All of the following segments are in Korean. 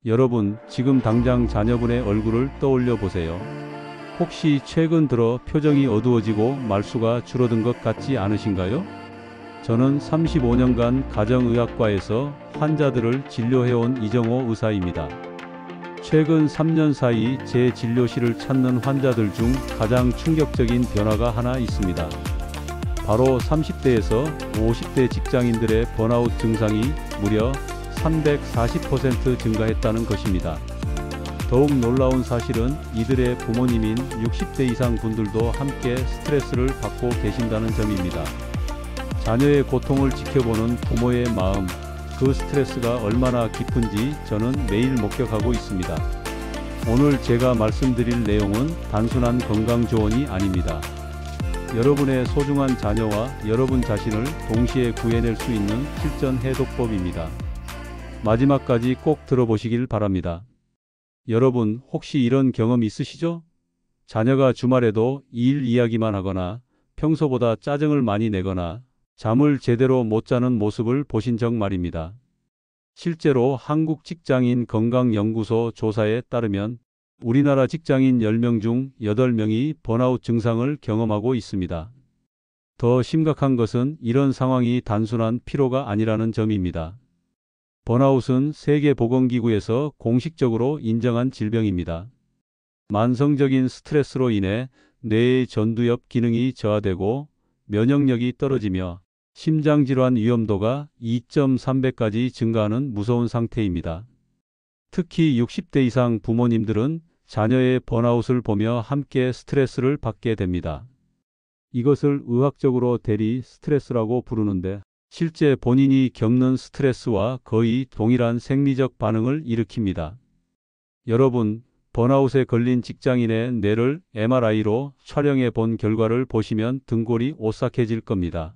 여러분, 지금 당장 자녀분의 얼굴을 떠올려 보세요. 혹시 최근 들어 표정이 어두워지고 말수가 줄어든 것 같지 않으신가요? 저는 35년간 가정의학과에서 환자들을 진료해온 이정호 의사입니다. 최근 3년 사이 제 진료실을 찾는 환자들 중 가장 충격적인 변화가 하나 있습니다. 바로 30대에서 50대 직장인들의 번아웃 증상이 무려 340% 증가했다는 것입니다. 더욱 놀라운 사실은 이들의 부모님인 60대 이상 분들도 함께 스트레스를 받고 계신다는 점입니다. 자녀의 고통을 지켜보는 부모의 마음, 그 스트레스가 얼마나 깊은지 저는 매일 목격하고 있습니다. 오늘 제가 말씀드릴 내용은 단순한 건강 조언이 아닙니다. 여러분의 소중한 자녀와 여러분 자신을 동시에 구해낼 수 있는 실전 해독법입니다. 마지막까지 꼭 들어보시길 바랍니다. 여러분, 혹시 이런 경험 있으시죠? 자녀가 주말에도 일 이야기만 하거나 평소보다 짜증을 많이 내거나 잠을 제대로 못 자는 모습을 보신 적 말입니다. 실제로 한국직장인건강연구소 조사에 따르면 우리나라 직장인 10명 중 8명이 번아웃 증상을 경험하고 있습니다. 더 심각한 것은 이런 상황이 단순한 피로가 아니라는 점입니다. 번아웃은 세계보건기구에서 공식적으로 인정한 질병입니다. 만성적인 스트레스로 인해 뇌의 전두엽 기능이 저하되고 면역력이 떨어지며 심장질환 위험도가 2.3배까지 증가하는 무서운 상태입니다. 특히 60대 이상 부모님들은 자녀의 번아웃을 보며 함께 스트레스를 받게 됩니다. 이것을 의학적으로 대리 스트레스라고 부르는데 실제 본인이 겪는 스트레스와 거의 동일한 생리적 반응을 일으킵니다. 여러분, 번아웃에 걸린 직장인의 뇌를 MRI로 촬영해 본 결과를 보시면 등골이 오싹해질 겁니다.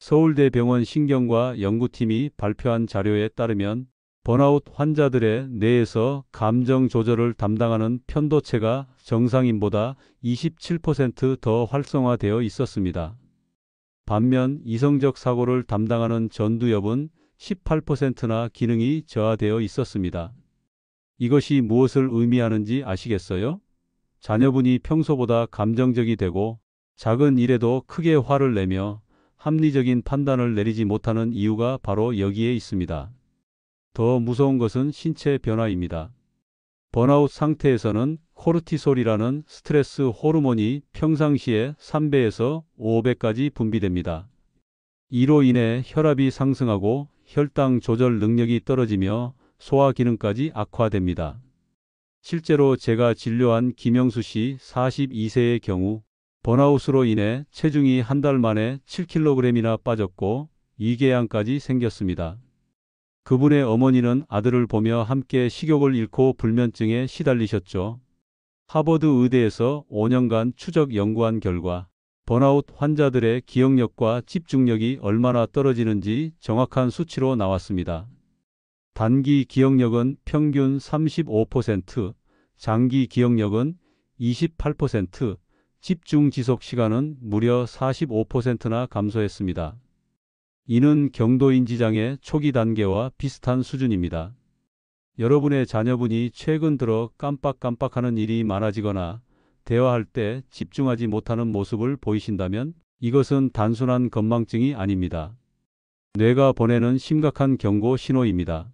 서울대병원 신경과 연구팀이 발표한 자료에 따르면 번아웃 환자들의 뇌에서 감정 조절을 담당하는 편도체가 정상인보다 27% 더 활성화되어 있었습니다. 반면 이성적 사고를 담당하는 전두엽은 18%나 기능이 저하되어 있었습니다. 이것이 무엇을 의미하는지 아시겠어요? 자녀분이 평소보다 감정적이 되고 작은 일에도 크게 화를 내며 합리적인 판단을 내리지 못하는 이유가 바로 여기에 있습니다. 더 무서운 것은 신체 변화입니다. 번아웃 상태에서는 코르티솔이라는 스트레스 호르몬이 평상시에 3배에서 5배까지 분비됩니다. 이로 인해 혈압이 상승하고 혈당 조절 능력이 떨어지며 소화 기능까지 악화됩니다. 실제로 제가 진료한 김영수 씨 42세의 경우 번아웃으로 인해 체중이 한 달 만에 7kg이나 빠졌고 위궤양까지 생겼습니다. 그분의 어머니는 아들을 보며 함께 식욕을 잃고 불면증에 시달리셨죠. 하버드 의대에서 5년간 추적 연구한 결과 번아웃 환자들의 기억력과 집중력이 얼마나 떨어지는지 정확한 수치로 나왔습니다. 단기 기억력은 평균 35%, 장기 기억력은 28%, 집중 지속 시간은 무려 45%나 감소했습니다. 이는 경도인지장애 초기 단계와 비슷한 수준입니다. 여러분의 자녀분이 최근 들어 깜빡깜빡하는 일이 많아지거나 대화할 때 집중하지 못하는 모습을 보이신다면 이것은 단순한 건망증이 아닙니다. 뇌가 보내는 심각한 경고 신호입니다.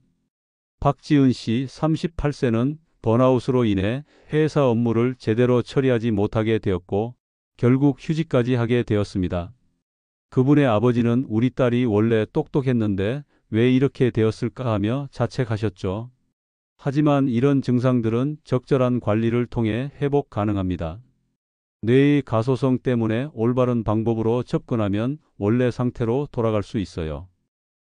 박지은 씨 38세는 번아웃으로 인해 회사 업무를 제대로 처리하지 못하게 되었고 결국 휴직까지 하게 되었습니다. 그분의 아버지는 우리 딸이 원래 똑똑했는데 왜 이렇게 되었을까 하며 자책하셨죠. 하지만 이런 증상들은 적절한 관리를 통해 회복 가능합니다. 뇌의 가소성 때문에 올바른 방법으로 접근하면 원래 상태로 돌아갈 수 있어요.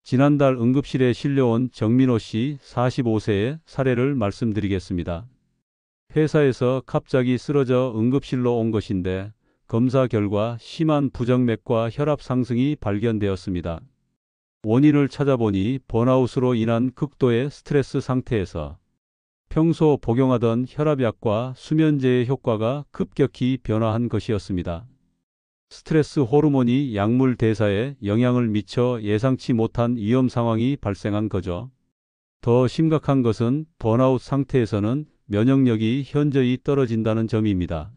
지난달 응급실에 실려온 정민호 씨 45세의 사례를 말씀드리겠습니다. 회사에서 갑자기 쓰러져 응급실로 온 것인데 검사 결과 심한 부정맥과 혈압 상승이 발견되었습니다. 원인을 찾아보니 번아웃으로 인한 극도의 스트레스 상태에서 평소 복용하던 혈압약과 수면제의 효과가 급격히 변화한 것이었습니다. 스트레스 호르몬이 약물 대사에 영향을 미쳐 예상치 못한 위험 상황이 발생한 거죠. 더 심각한 것은 번아웃 상태에서는 면역력이 현저히 떨어진다는 점입니다.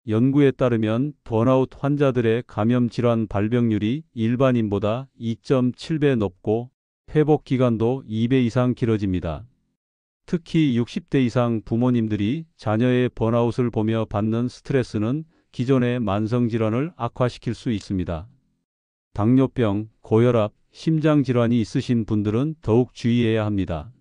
연구에 따르면 번아웃 환자들의 감염 질환 발병률이 일반인보다 2.7배 높고 회복 기간도 2배 이상 길어집니다. 특히 60대 이상 부모님들이 자녀의 번아웃을 보며 받는 스트레스는 기존의 만성 질환을 악화시킬 수 있습니다. 당뇨병, 고혈압, 심장질환이 있으신 분들은 더욱 주의해야 합니다.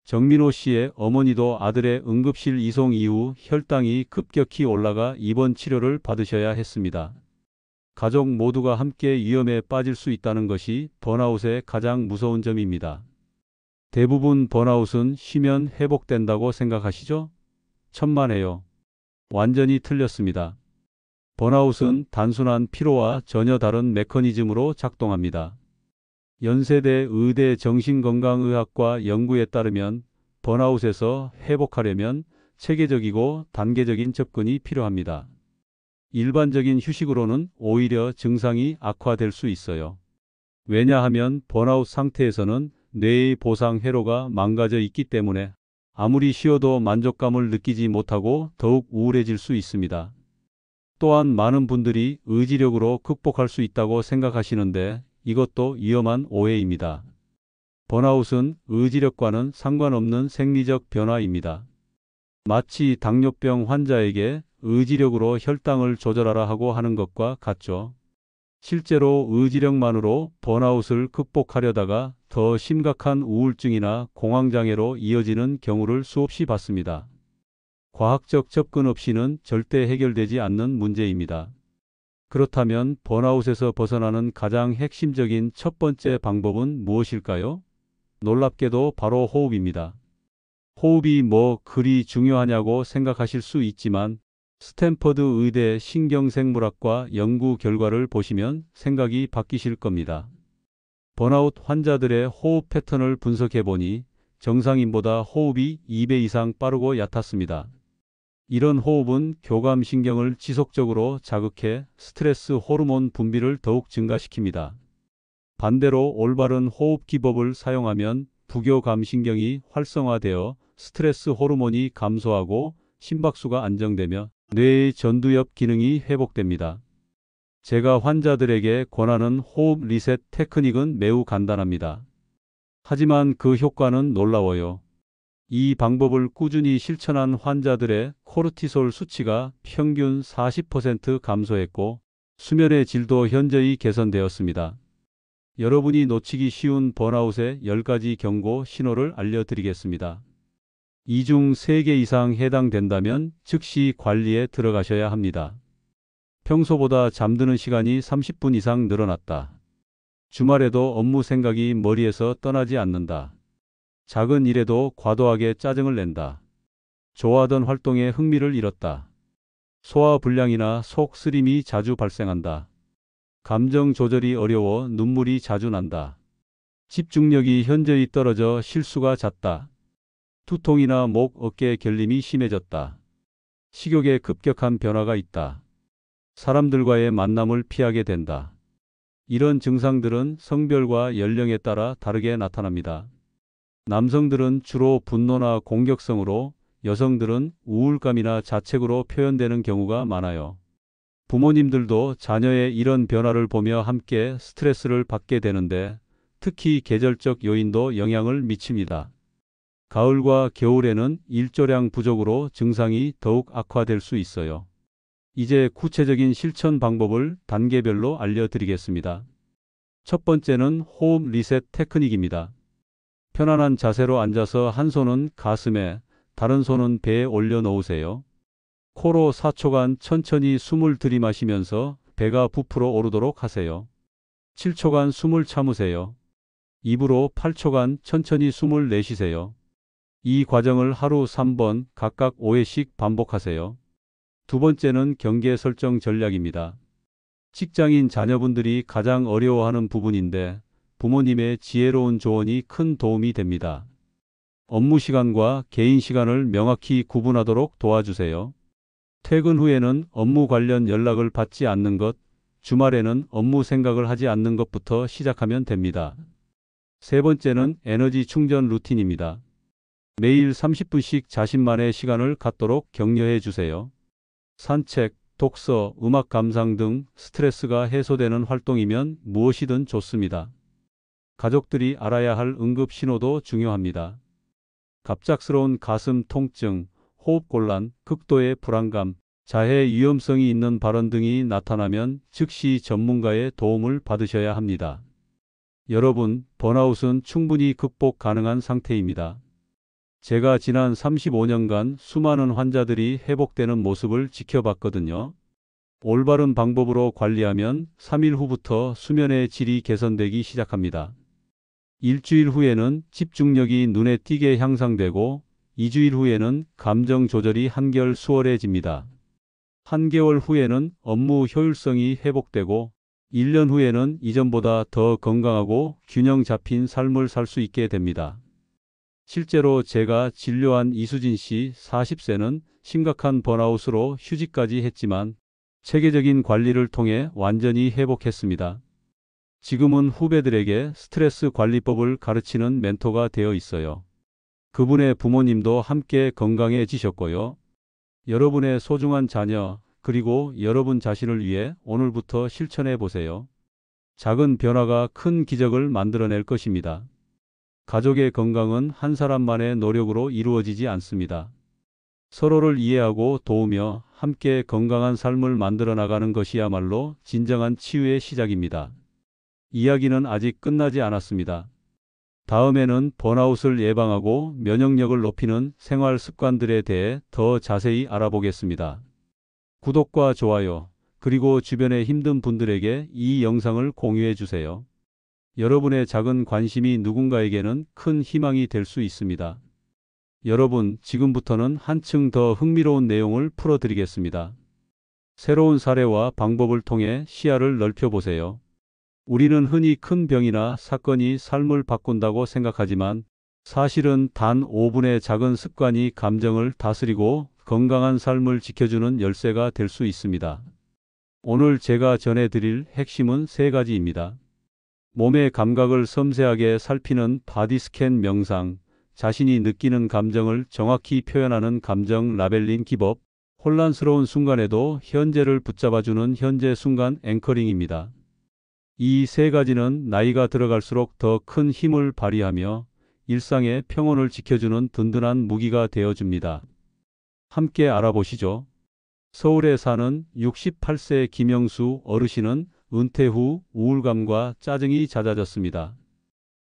정민호 씨의 어머니도 아들의 응급실 이송 이후 혈당이 급격히 올라가 입원 치료를 받으셔야 했습니다. 가족 모두가 함께 위험에 빠질 수 있다는 것이 번아웃의 가장 무서운 점입니다. 대부분 번아웃은 쉬면 회복된다고 생각하시죠? 천만에요. 완전히 틀렸습니다. 번아웃은 단순한 피로와 전혀 다른 메커니즘으로 작동합니다. 연세대 의대 정신건강의학과 연구에 따르면 번아웃에서 회복하려면 체계적이고 단계적인 접근이 필요합니다. 일반적인 휴식으로는 오히려 증상이 악화될 수 있어요. 왜냐하면 번아웃 상태에서는 뇌의 보상 회로가 망가져 있기 때문에 아무리 쉬어도 만족감을 느끼지 못하고 더욱 우울해질 수 있습니다. 또한 많은 분들이 의지력으로 극복할 수 있다고 생각하시는데 이것도 위험한 오해입니다. 번아웃은 의지력과는 상관없는 생리적 변화입니다. 마치 당뇨병 환자에게 의지력으로 혈당을 조절하라 하고 하는 것과 같죠. 실제로 의지력만으로 번아웃을 극복하려다가 더 심각한 우울증이나 공황장애로 이어지는 경우를 수없이 봤습니다. 과학적 접근 없이는 절대 해결되지 않는 문제입니다. 그렇다면 번아웃에서 벗어나는 가장 핵심적인 첫 번째 방법은 무엇일까요? 놀랍게도 바로 호흡입니다. 호흡이 뭐 그리 중요하냐고 생각하실 수 있지만 스탠퍼드 의대 신경생물학과 연구 결과를 보시면 생각이 바뀌실 겁니다. 번아웃 환자들의 호흡 패턴을 분석해 보니 정상인보다 호흡이 2배 이상 빠르고 얕았습니다. 이런 호흡은 교감신경을 지속적으로 자극해 스트레스 호르몬 분비를 더욱 증가시킵니다. 반대로 올바른 호흡 기법을 사용하면 부교감신경이 활성화되어 스트레스 호르몬이 감소하고 심박수가 안정되며 뇌의 전두엽 기능이 회복됩니다. 제가 환자들에게 권하는 호흡 리셋 테크닉은 매우 간단합니다. 하지만 그 효과는 놀라워요. 이 방법을 꾸준히 실천한 환자들의 코르티솔 수치가 평균 40% 감소했고 수면의 질도 현저히 개선되었습니다. 여러분이 놓치기 쉬운 번아웃의 10가지 경고 신호를 알려드리겠습니다. 이 중 3개 이상 해당된다면 즉시 관리에 들어가셔야 합니다. 평소보다 잠드는 시간이 30분 이상 늘어났다. 주말에도 업무 생각이 머리에서 떠나지 않는다. 작은 일에도 과도하게 짜증을 낸다. 좋아하던 활동에 흥미를 잃었다. 소화불량이나 속 쓰림이 자주 발생한다. 감정 조절이 어려워 눈물이 자주 난다. 집중력이 현저히 떨어져 실수가 잦다. 두통이나 목, 어깨 결림이 심해졌다. 식욕에 급격한 변화가 있다. 사람들과의 만남을 피하게 된다. 이런 증상들은 성별과 연령에 따라 다르게 나타납니다. 남성들은 주로 분노나 공격성으로, 여성들은 우울감이나 자책으로 표현되는 경우가 많아요. 부모님들도 자녀의 이런 변화를 보며 함께 스트레스를 받게 되는데 특히 계절적 요인도 영향을 미칩니다. 가을과 겨울에는 일조량 부족으로 증상이 더욱 악화될 수 있어요. 이제 구체적인 실천 방법을 단계별로 알려드리겠습니다. 첫 번째는 호흡 리셋 테크닉입니다. 편안한 자세로 앉아서 한 손은 가슴에, 다른 손은 배에 올려놓으세요. 코로 4초간 천천히 숨을 들이마시면서 배가 부풀어 오르도록 하세요. 7초간 숨을 참으세요. 입으로 8초간 천천히 숨을 내쉬세요. 이 과정을 하루 3번 각각 5회씩 반복하세요. 두 번째는 경계 설정 전략입니다. 직장인 자녀분들이 가장 어려워하는 부분인데 부모님의 지혜로운 조언이 큰 도움이 됩니다. 업무 시간과 개인 시간을 명확히 구분하도록 도와주세요. 퇴근 후에는 업무 관련 연락을 받지 않는 것, 주말에는 업무 생각을 하지 않는 것부터 시작하면 됩니다. 세 번째는 에너지 충전 루틴입니다. 매일 30분씩 자신만의 시간을 갖도록 격려해 주세요. 산책, 독서, 음악 감상 등 스트레스가 해소되는 활동이면 무엇이든 좋습니다. 가족들이 알아야 할 응급 신호도 중요합니다. 갑작스러운 가슴 통증, 호흡곤란, 극도의 불안감, 자해 위험성이 있는 발언 등이 나타나면 즉시 전문가의 도움을 받으셔야 합니다. 여러분, 번아웃은 충분히 극복 가능한 상태입니다. 제가 지난 35년간 수많은 환자들이 회복되는 모습을 지켜봤거든요. 올바른 방법으로 관리하면 3일 후부터 수면의 질이 개선되기 시작합니다. 일주일 후에는 집중력이 눈에 띄게 향상되고 2주일 후에는 감정 조절이 한결 수월해집니다. 한개월 후에는 업무 효율성이 회복되고 1년 후에는 이전보다 더 건강하고 균형 잡힌 삶을 살 수 있게 됩니다. 실제로 제가 진료한 이수진 씨 40세는 심각한 번아웃으로 휴직까지 했지만 체계적인 관리를 통해 완전히 회복했습니다. 지금은 후배들에게 스트레스 관리법을 가르치는 멘토가 되어 있어요. 그분의 부모님도 함께 건강해지셨고요. 여러분의 소중한 자녀, 그리고 여러분 자신을 위해 오늘부터 실천해 보세요. 작은 변화가 큰 기적을 만들어낼 것입니다. 가족의 건강은 한 사람만의 노력으로 이루어지지 않습니다. 서로를 이해하고 도우며 함께 건강한 삶을 만들어 나가는 것이야말로 진정한 치유의 시작입니다. 이야기는 아직 끝나지 않았습니다. 다음에는 번아웃을 예방하고 면역력을 높이는 생활 습관들에 대해 더 자세히 알아보겠습니다. 구독과 좋아요, 그리고 주변의 힘든 분들에게 이 영상을 공유해 주세요. 여러분의 작은 관심이 누군가에게는 큰 희망이 될 수 있습니다. 여러분, 지금부터는 한층 더 흥미로운 내용을 풀어드리겠습니다. 새로운 사례와 방법을 통해 시야를 넓혀보세요. 우리는 흔히 큰 병이나 사건이 삶을 바꾼다고 생각하지만 사실은 단 5분의 작은 습관이 감정을 다스리고 건강한 삶을 지켜주는 열쇠가 될 수 있습니다. 오늘 제가 전해드릴 핵심은 3가지입니다. 몸의 감각을 섬세하게 살피는 바디스캔 명상, 자신이 느끼는 감정을 정확히 표현하는 감정 라벨링 기법, 혼란스러운 순간에도 현재를 붙잡아주는 현재 순간 앵커링입니다. 이 3가지는 나이가 들어갈수록 더 큰 힘을 발휘하며 일상의 평온을 지켜주는 든든한 무기가 되어줍니다. 함께 알아보시죠. 서울에 사는 68세 김영수 어르신은 은퇴 후 우울감과 짜증이 잦아졌습니다.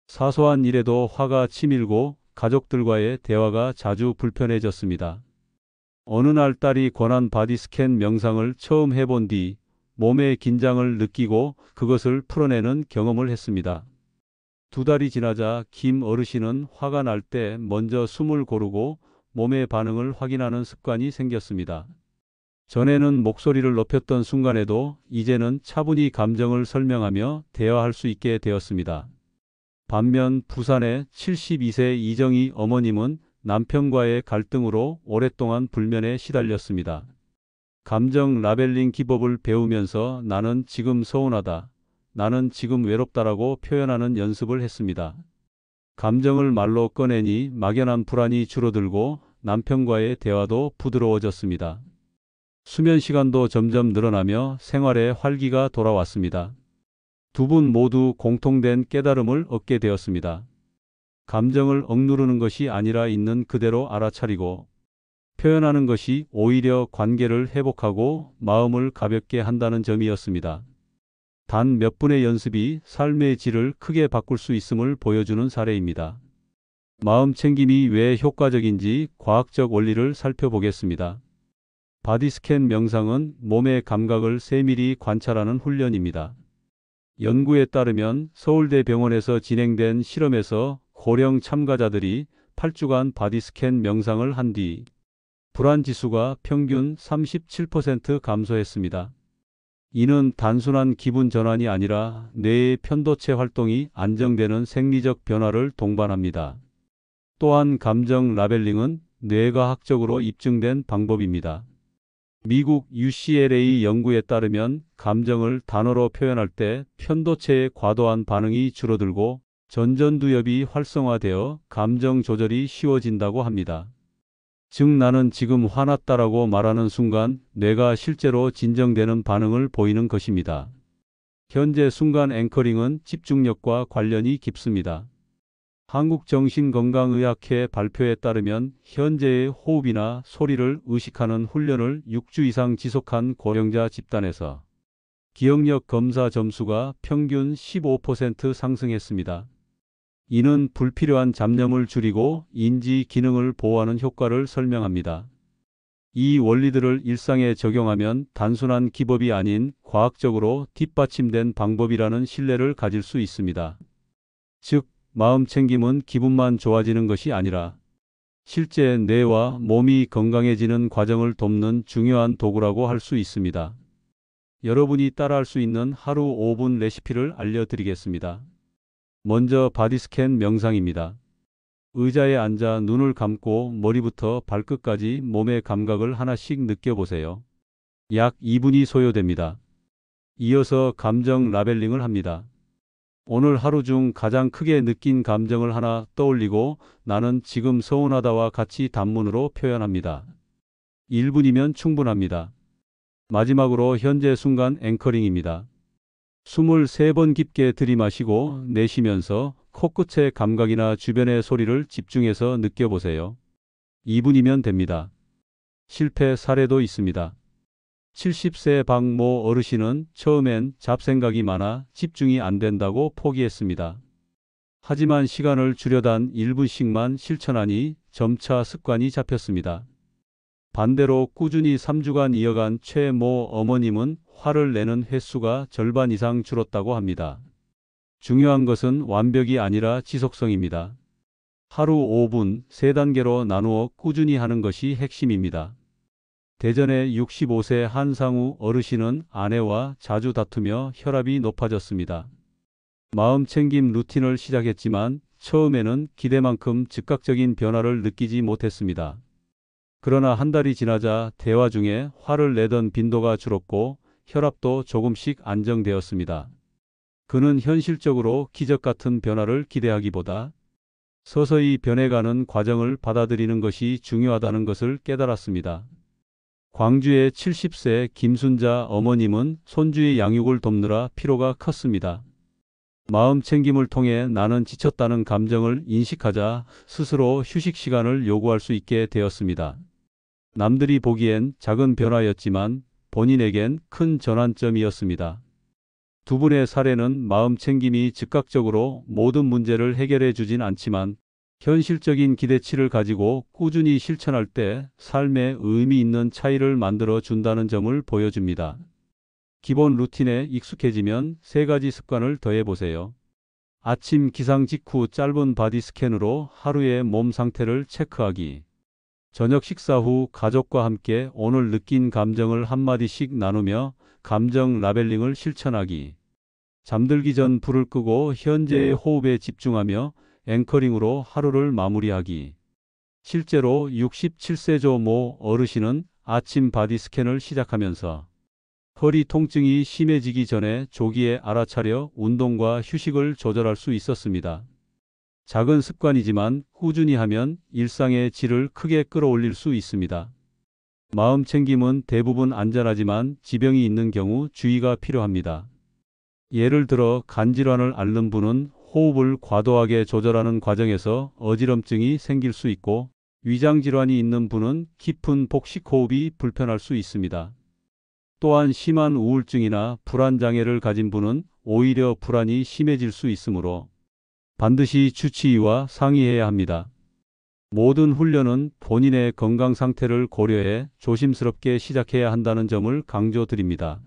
사소한 일에도 화가 치밀고 가족들과의 대화가 자주 불편해졌습니다. 어느 날 딸이 권한 바디스캔 명상을 처음 해본 뒤 몸의 긴장을 느끼고 그것을 풀어내는 경험을 했습니다. 2달이 지나자 김 어르신은 화가 날 때 먼저 숨을 고르고 몸의 반응을 확인하는 습관이 생겼습니다. 전에는 목소리를 높였던 순간에도 이제는 차분히 감정을 설명하며 대화할 수 있게 되었습니다. 반면 부산의 72세 이정희 어머님은 남편과의 갈등으로 오랫동안 불면에 시달렸습니다. 감정 라벨링 기법을 배우면서 나는 지금 서운하다, 나는 지금 외롭다라고 표현하는 연습을 했습니다. 감정을 말로 꺼내니 막연한 불안이 줄어들고 남편과의 대화도 부드러워졌습니다. 수면 시간도 점점 늘어나며 생활에 활기가 돌아왔습니다. 2분 모두 공통된 깨달음을 얻게 되었습니다. 감정을 억누르는 것이 아니라 있는 그대로 알아차리고 표현하는 것이 오히려 관계를 회복하고 마음을 가볍게 한다는 점이었습니다. 단 몇 분의 연습이 삶의 질을 크게 바꿀 수 있음을 보여주는 사례입니다. 마음 챙김이 왜 효과적인지 과학적 원리를 살펴보겠습니다. 바디스캔 명상은 몸의 감각을 세밀히 관찰하는 훈련입니다. 연구에 따르면 서울대병원에서 진행된 실험에서 고령 참가자들이 8주간 바디스캔 명상을 한 뒤 불안지수가 평균 37% 감소했습니다. 이는 단순한 기분 전환이 아니라 뇌의 편도체 활동이 안정되는 생리적 변화를 동반합니다. 또한 감정 라벨링은 뇌과학적으로 입증된 방법입니다. 미국 UCLA 연구에 따르면 감정을 단어로 표현할 때 편도체의 과도한 반응이 줄어들고 전전두엽이 활성화되어 감정 조절이 쉬워진다고 합니다. 즉 나는 지금 화났다라고 말하는 순간 뇌가 실제로 진정되는 반응을 보이는 것입니다. 현재 순간 앵커링은 집중력과 관련이 깊습니다. 한국정신건강의학회 발표에 따르면 현재의 호흡이나 소리를 의식하는 훈련을 6주 이상 지속한 고령자 집단에서 기억력 검사 점수가 평균 15% 상승했습니다. 이는 불필요한 잡념을 줄이고 인지 기능을 보호하는 효과를 설명합니다. 이 원리들을 일상에 적용하면 단순한 기법이 아닌 과학적으로 뒷받침된 방법이라는 신뢰를 가질 수 있습니다. 즉, 마음 챙김은 기분만 좋아지는 것이 아니라 실제 뇌와 몸이 건강해지는 과정을 돕는 중요한 도구라고 할 수 있습니다. 여러분이 따라할 수 있는 하루 5분 레시피를 알려드리겠습니다. 먼저 바디스캔 명상입니다. 의자에 앉아 눈을 감고 머리부터 발끝까지 몸의 감각을 하나씩 느껴보세요. 약 2분이 소요됩니다. 이어서 감정 라벨링을 합니다. 오늘 하루 중 가장 크게 느낀 감정을 하나 떠올리고 나는 지금 서운하다와 같이 단문으로 표현합니다. 1분이면 충분합니다. 마지막으로 현재 순간 앵커링입니다. 숨을 3번 깊게 들이마시고 내쉬면서 코끝의 감각이나 주변의 소리를 집중해서 느껴보세요. 2분이면 됩니다. 실패 사례도 있습니다. 70세 박모 어르신은 처음엔 잡생각이 많아 집중이 안 된다고 포기했습니다. 하지만 시간을 줄여단 1분씩만 실천하니 점차 습관이 잡혔습니다. 반대로 꾸준히 3주간 이어간 최모 어머님은 화를 내는 횟수가 절반 이상 줄었다고 합니다. 중요한 것은 완벽이 아니라 지속성입니다. 하루 5분 3단계로 나누어 꾸준히 하는 것이 핵심입니다. 대전의 65세 한상우 어르신은 아내와 자주 다투며 혈압이 높아졌습니다. 마음 챙김 루틴을 시작했지만 처음에는 기대만큼 즉각적인 변화를 느끼지 못했습니다. 그러나 한 달이 지나자 대화 중에 화를 내던 빈도가 줄었고 혈압도 조금씩 안정되었습니다. 그는 현실적으로 기적 같은 변화를 기대하기보다 서서히 변해가는 과정을 받아들이는 것이 중요하다는 것을 깨달았습니다. 광주의 70세 김순자 어머님은 손주의 양육을 돕느라 피로가 컸습니다. 마음 챙김을 통해 나는 지쳤다는 감정을 인식하자 스스로 휴식 시간을 요구할 수 있게 되었습니다. 남들이 보기엔 작은 변화였지만 본인에겐 큰 전환점이었습니다. 두 분의 사례는 마음 챙김이 즉각적으로 모든 문제를 해결해 주진 않지만 현실적인 기대치를 가지고 꾸준히 실천할 때 삶에 의미 있는 차이를 만들어 준다는 점을 보여줍니다. 기본 루틴에 익숙해지면 3가지 습관을 더해 보세요. 아침 기상 직후 짧은 바디 스캔으로 하루의 몸 상태를 체크하기. 저녁 식사 후 가족과 함께 오늘 느낀 감정을 한마디씩 나누며 감정 라벨링을 실천하기. 잠들기 전 불을 끄고 현재의 호흡에 집중하며 앵커링으로 하루를 마무리하기. 실제로 67세 모 어르신은 아침 바디 스캔을 시작하면서 허리 통증이 심해지기 전에 조기에 알아차려 운동과 휴식을 조절할 수 있었습니다. 작은 습관이지만 꾸준히 하면 일상의 질을 크게 끌어올릴 수 있습니다. 마음 챙김은 대부분 안전하지만 지병이 있는 경우 주의가 필요합니다. 예를 들어 간질환을 앓는 분은 호흡을 과도하게 조절하는 과정에서 어지럼증이 생길 수 있고 위장질환이 있는 분은 깊은 복식 호흡이 불편할 수 있습니다. 또한 심한 우울증이나 불안장애를 가진 분은 오히려 불안이 심해질 수 있으므로 반드시 주치의와 상의해야 합니다. 모든 훈련은 본인의 건강 상태를 고려해 조심스럽게 시작해야 한다는 점을 강조드립니다.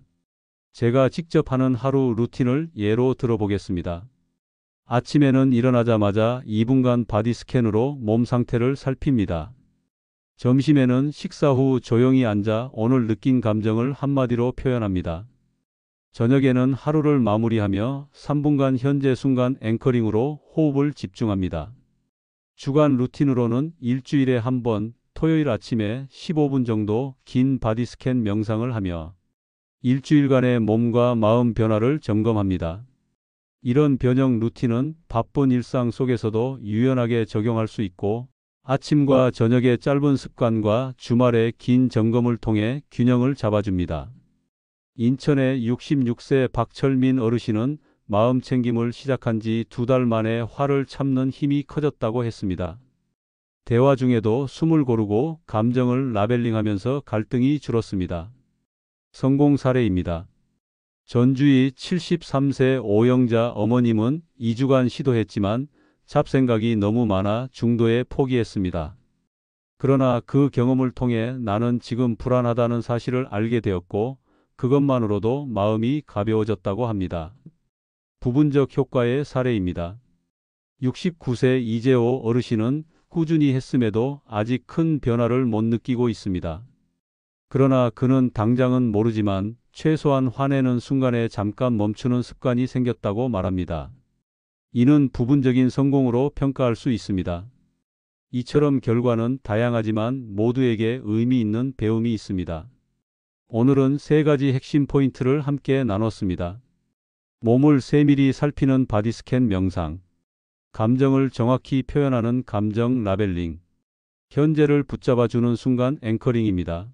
제가 직접 하는 하루 루틴을 예로 들어보겠습니다. 아침에는 일어나자마자 2분간 바디 스캔으로 몸 상태를 살핍니다. 점심에는 식사 후 조용히 앉아 오늘 느낀 감정을 한마디로 표현합니다. 저녁에는 하루를 마무리하며 3분간 현재 순간 앵커링으로 호흡을 집중합니다. 주간 루틴으로는 일주일에 한 번, 토요일 아침에 15분 정도 긴 바디 스캔 명상을 하며 일주일간의 몸과 마음 변화를 점검합니다. 이런 변형 루틴은 바쁜 일상 속에서도 유연하게 적용할 수 있고 아침과 저녁의 짧은 습관과 주말의 긴 점검을 통해 균형을 잡아줍니다. 인천의 66세 박철민 어르신은 마음 챙김을 시작한 지 2달 만에 화를 참는 힘이 커졌다고 했습니다. 대화 중에도 숨을 고르고 감정을 라벨링하면서 갈등이 줄었습니다. 성공 사례입니다. 전주의 73세 오영자 어머님은 2주간 시도했지만 잡생각이 너무 많아 중도에 포기했습니다. 그러나 그 경험을 통해 나는 지금 불안하다는 사실을 알게 되었고 그것만으로도 마음이 가벼워졌다고 합니다. 부분적 효과의 사례입니다. 69세 이재호 어르신은 꾸준히 했음에도 아직 큰 변화를 못 느끼고 있습니다. 그러나 그는 당장은 모르지만 최소한 화내는 순간에 잠깐 멈추는 습관이 생겼다고 말합니다. 이는 부분적인 성공으로 평가할 수 있습니다. 이처럼 결과는 다양하지만 모두에게 의미 있는 배움이 있습니다. 오늘은 3가지 핵심 포인트를 함께 나눴습니다. 몸을 세밀히 살피는 바디스캔 명상, 감정을 정확히 표현하는 감정 라벨링, 현재를 붙잡아주는 순간 앵커링입니다.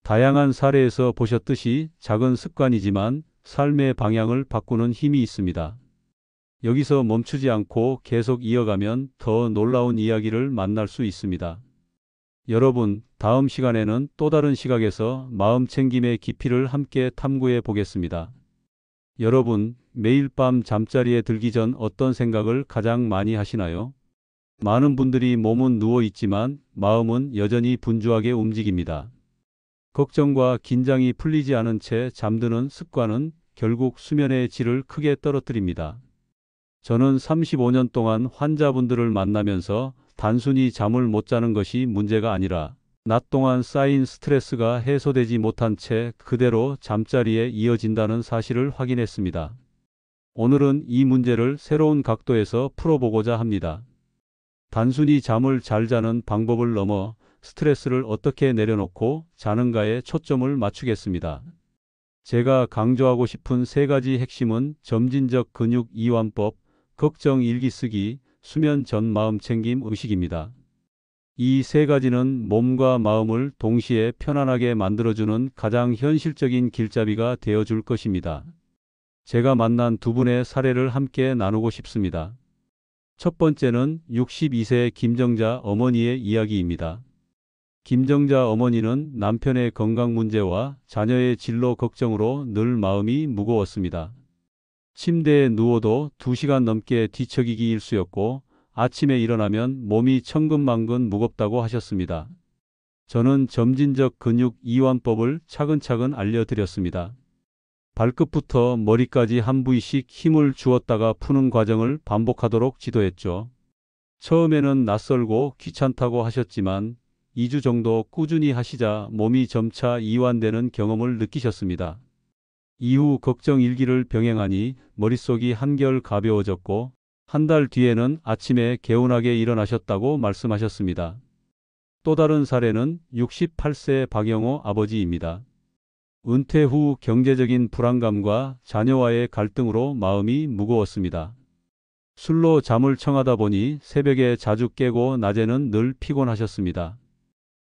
다양한 사례에서 보셨듯이 작은 습관이지만 삶의 방향을 바꾸는 힘이 있습니다. 여기서 멈추지 않고 계속 이어가면 더 놀라운 이야기를 만날 수 있습니다. 여러분, 다음 시간에는 또 다른 시각에서 마음 챙김의 깊이를 함께 탐구해 보겠습니다. 여러분, 매일 밤 잠자리에 들기 전 어떤 생각을 가장 많이 하시나요? 많은 분들이 몸은 누워 있지만 마음은 여전히 분주하게 움직입니다. 걱정과 긴장이 풀리지 않은 채 잠드는 습관은 결국 수면의 질을 크게 떨어뜨립니다. 저는 35년 동안 환자분들을 만나면서 단순히 잠을 못 자는 것이 문제가 아니라 낮 동안 쌓인 스트레스가 해소되지 못한 채 그대로 잠자리에 이어진다는 사실을 확인했습니다. 오늘은 이 문제를 새로운 각도에서 풀어보고자 합니다. 단순히 잠을 잘 자는 방법을 넘어 스트레스를 어떻게 내려놓고 자는가에 초점을 맞추겠습니다. 제가 강조하고 싶은 3가지 핵심은 점진적 근육 이완법, 걱정 일기 쓰기, 수면 전 마음 챙김 의식입니다. 이 3가지는 몸과 마음을 동시에 편안하게 만들어주는 가장 현실적인 길잡이가 되어줄 것입니다. 제가 만난 2분의 사례를 함께 나누고 싶습니다. 첫 번째는 62세 김정자 어머니의 이야기입니다. 김정자 어머니는 남편의 건강 문제와 자녀의 진로 걱정으로 늘 마음이 무거웠습니다. 침대에 누워도 2시간 넘게 뒤척이기 일쑤였고 아침에 일어나면 몸이 천근만근 무겁다고 하셨습니다. 저는 점진적 근육 이완법을 차근차근 알려드렸습니다. 발끝부터 머리까지 한 부위씩 힘을 주었다가 푸는 과정을 반복하도록 지도했죠. 처음에는 낯설고 귀찮다고 하셨지만 2주 정도 꾸준히 하시자 몸이 점차 이완되는 경험을 느끼셨습니다. 이후 걱정 일기를 병행하니 머릿속이 한결 가벼워졌고 한 달 뒤에는 아침에 개운하게 일어나셨다고 말씀하셨습니다. 또 다른 사례는 68세 박영호 아버지입니다. 은퇴 후 경제적인 불안감과 자녀와의 갈등으로 마음이 무거웠습니다. 술로 잠을 청하다 보니 새벽에 자주 깨고 낮에는 늘 피곤하셨습니다.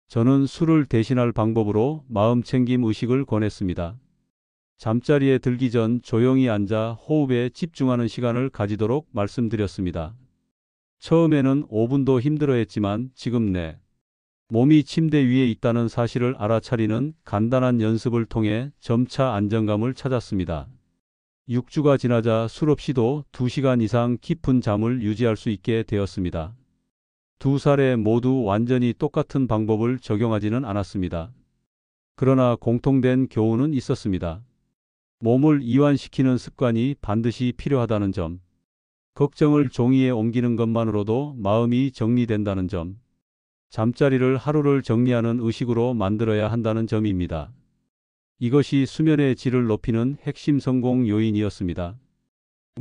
저는 술을 대신할 방법으로 마음 챙김 의식을 권했습니다. 잠자리에 들기 전 조용히 앉아 호흡에 집중하는 시간을 가지도록 말씀드렸습니다. 처음에는 5분도 힘들어했지만 지금 내 몸이 침대 위에 있다는 사실을 알아차리는 간단한 연습을 통해 점차 안정감을 찾았습니다. 6주가 지나자 술 없이도 2시간 이상 깊은 잠을 유지할 수 있게 되었습니다. 2사례 모두 완전히 똑같은 방법을 적용하지는 않았습니다. 그러나 공통된 교훈은 있었습니다. 몸을 이완시키는 습관이 반드시 필요하다는 점, 걱정을 종이에 옮기는 것만으로도 마음이 정리된다는 점, 잠자리를 하루를 정리하는 의식으로 만들어야 한다는 점입니다. 이것이 수면의 질을 높이는 핵심 성공 요인이었습니다.